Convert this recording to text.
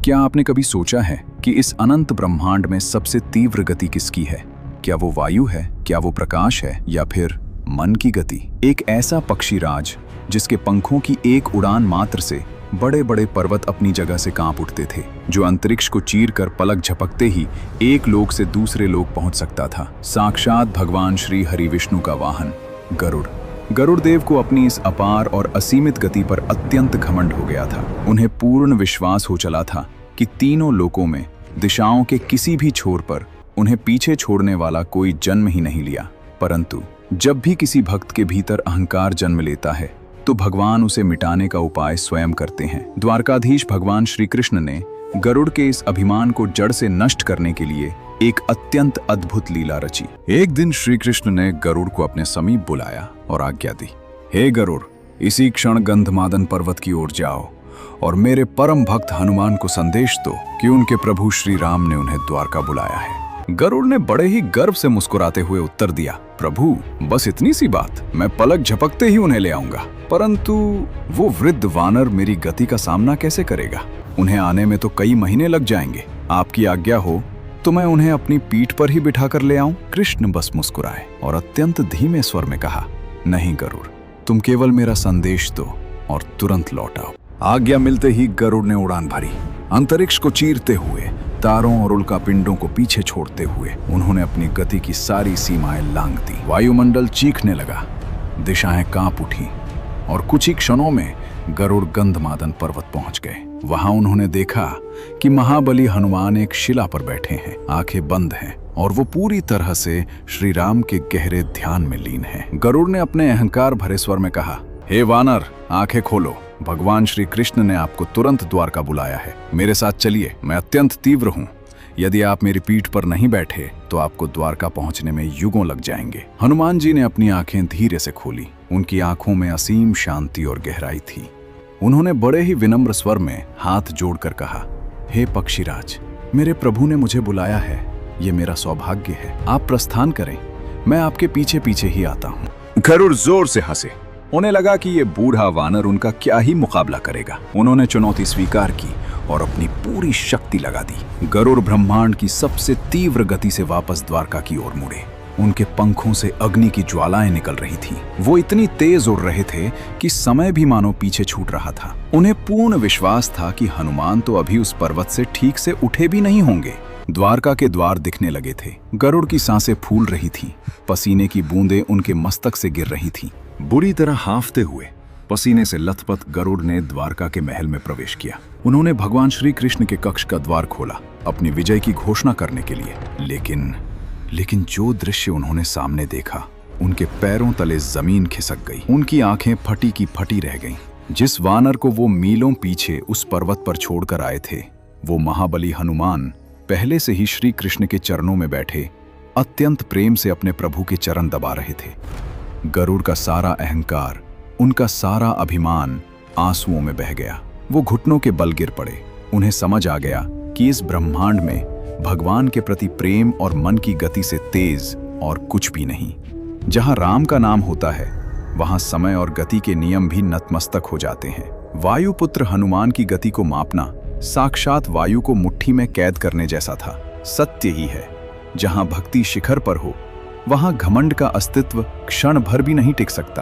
क्या आपने कभी सोचा है कि इस अनंत ब्रह्मांड में सबसे तीव्र गति किसकी है? क्या वो वायु है, क्या वो प्रकाश है, या फिर मन की गति? एक ऐसा पक्षीराज जिसके पंखों की एक उड़ान मात्र से बड़े बड़े पर्वत अपनी जगह से कांप उठते थे, जो अंतरिक्ष को चीर कर पलक झपकते ही एक लोक से दूसरे लोक पहुंच सकता था। साक्षात भगवान श्री हरि विष्णु का वाहन गरुड़। गरुड़ देव को अपनी इस अपार और असीमित गति पर अत्यंत घमंड हो गया था। उन्हें पूर्ण विश्वास हो चला था कि तीनों लोकों में दिशाओं के किसी भी छोर पर उन्हें पीछे छोड़ने वाला कोई जन्म ही नहीं लिया। परंतु जब भी किसी भक्त के भीतर अहंकार जन्म लेता है तो भगवान उसे मिटाने का उपाय स्वयं करते हैं। द्वारकाधीश भगवान श्री कृष्ण ने गरुड़ के इस अभिमान को जड़ से नष्ट करने के लिए एक अत्यंत अद्भुत लीला रची। एक दिन श्री कृष्ण ने गरुड़ को अपने समीप बुलाया और आज्ञा दी, हे गरुड़, इसी क्षण गंधमादन पर्वत की ओर जाओ और मेरे परम भक्त हनुमान को संदेश दो कि उनके प्रभु श्री राम ने उन्हें द्वारका बुलाया है। गरुड़ ने बड़े ही गर्व से मुस्कुराते हुए उत्तर दिया, प्रभु, बस इतनी सी बात, मैं पलक झपकते ही उन्हें ले आऊंगा। परंतु वो वृद्ध वानर मेरी गति का सामना कैसे करेगा? उन्हें आने में तो कई महीने लग जाएंगे। आपकी आज्ञा हो तो मैं उन्हें अपनी पीठ पर ही बिठा कर ले आऊं। कृष्ण बस मुस्कुराए और अत्यंत धीमे स्वर में कहा, नहीं गरुड़, तुम केवल मेरा संदेश दो और तुरंत लौट आओ। आज्ञा मिलते ही गरुड़ ने उड़ान भरी। अंतरिक्ष को चीरते हुए, तारों और उल्का पिंडों को पीछे छोड़ते हुए उन्होंने अपनी गति की सारी सीमाएं लांघ दी। वायुमंडल चीखने लगा, दिशाएं कांप उठी और कुछ ही क्षणों में गरुड़ गंधमादन पर्वत पहुंच गए। वहां उन्होंने देखा कि महाबली हनुमान एक शिला पर बैठे हैं, आंखें बंद हैं और वो पूरी तरह से श्री राम के गहरे ध्यान में लीन हैं। गरुड़ ने अपने अहंकार भरे स्वर में कहा, हे वानर, आंखें खोलो, भगवान श्री कृष्ण ने आपको तुरंत द्वारका बुलाया है। मेरे साथ चलिए, मैं अत्यंत तीव्र हूँ। यदि आप मेरी पीठ पर नहीं बैठे तो आपको द्वारका पहुंचने में युगों लग जाएंगे। हनुमान जी ने अपनी आंखें धीरे से खोली। उनकी आंखों में असीम शांति और गहराई थी। उन्होंने बड़े ही विनम्र स्वर में हाथ जोड़कर कहा, हे पक्षीराज, मेरे प्रभु ने मुझे बुलाया है, ये मेरा सौभाग्य है। आप प्रस्थान करें, मैं आपके पीछे पीछे ही आता हूँ। गरुड़ जोर से हंसे। उन्हें लगा कि ये बूढ़ा वानर उनका क्या ही मुकाबला करेगा। उन्होंने चुनौती स्वीकार की और अपनी पूरी शक्ति लगा दी। गरुड़ ब्रह्मांड की सबसे तीव्र गति से वापस द्वारका की ओर मुड़े। उनके पंखों से अग्नि की ज्वालाएं निकल रही थीं। वो इतनी तेज उड़ रहे थे कि समय भी मानो पीछे छूट रहा था। उन्हें पूर्ण विश्वास था कि हनुमान तो अभी उस पर्वत से ठीक से उठे भी नहीं होंगे। द्वारका के द्वार दिखने लगे थे। गरुड़ की सांसें फूल रही थीं। पसीने की बूंदें उनके मस्तक से गिर रही थीं। बुरी तरह हांफते हुए, पसीने से लथपथ गरुड़ ने द्वारका के महल में प्रवेश किया। उन्होंने भगवान श्री कृष्ण के कक्ष का द्वार खोला, अपनी विजय की घोषणा करने के लिए। लेकिन जो दृश्य उन्होंने सामने देखा, उनके पैरों तले जमीन खिसक गई। उनकी आंखें फटी की फटी रह गईं। जिस वानर को वो मीलों पीछे उस पर्वत पर छोड़कर आए थे, वो महाबली हनुमान पहले से ही श्री कृष्ण के चरणों में बैठे अत्यंत प्रेम से अपने प्रभु के चरण दबा रहे थे। गरुड़ का सारा अहंकार, उनका सारा अभिमान आंसुओं में बह गया। वो घुटनों के बल गिर पड़े। उन्हें समझ आ गया कि इस ब्रह्मांड में भगवान के प्रति प्रेम और मन की गति से तेज और कुछ भी नहीं। जहां राम का नाम होता है, वहां समय और गति के नियम भी नतमस्तक हो जाते हैं। वायुपुत्र हनुमान की गति को मापना साक्षात वायु को मुट्ठी में कैद करने जैसा था। सत्य ही है, जहां भक्ति शिखर पर हो, वहां घमंड का अस्तित्व क्षण भर भी नहीं टिक सकता।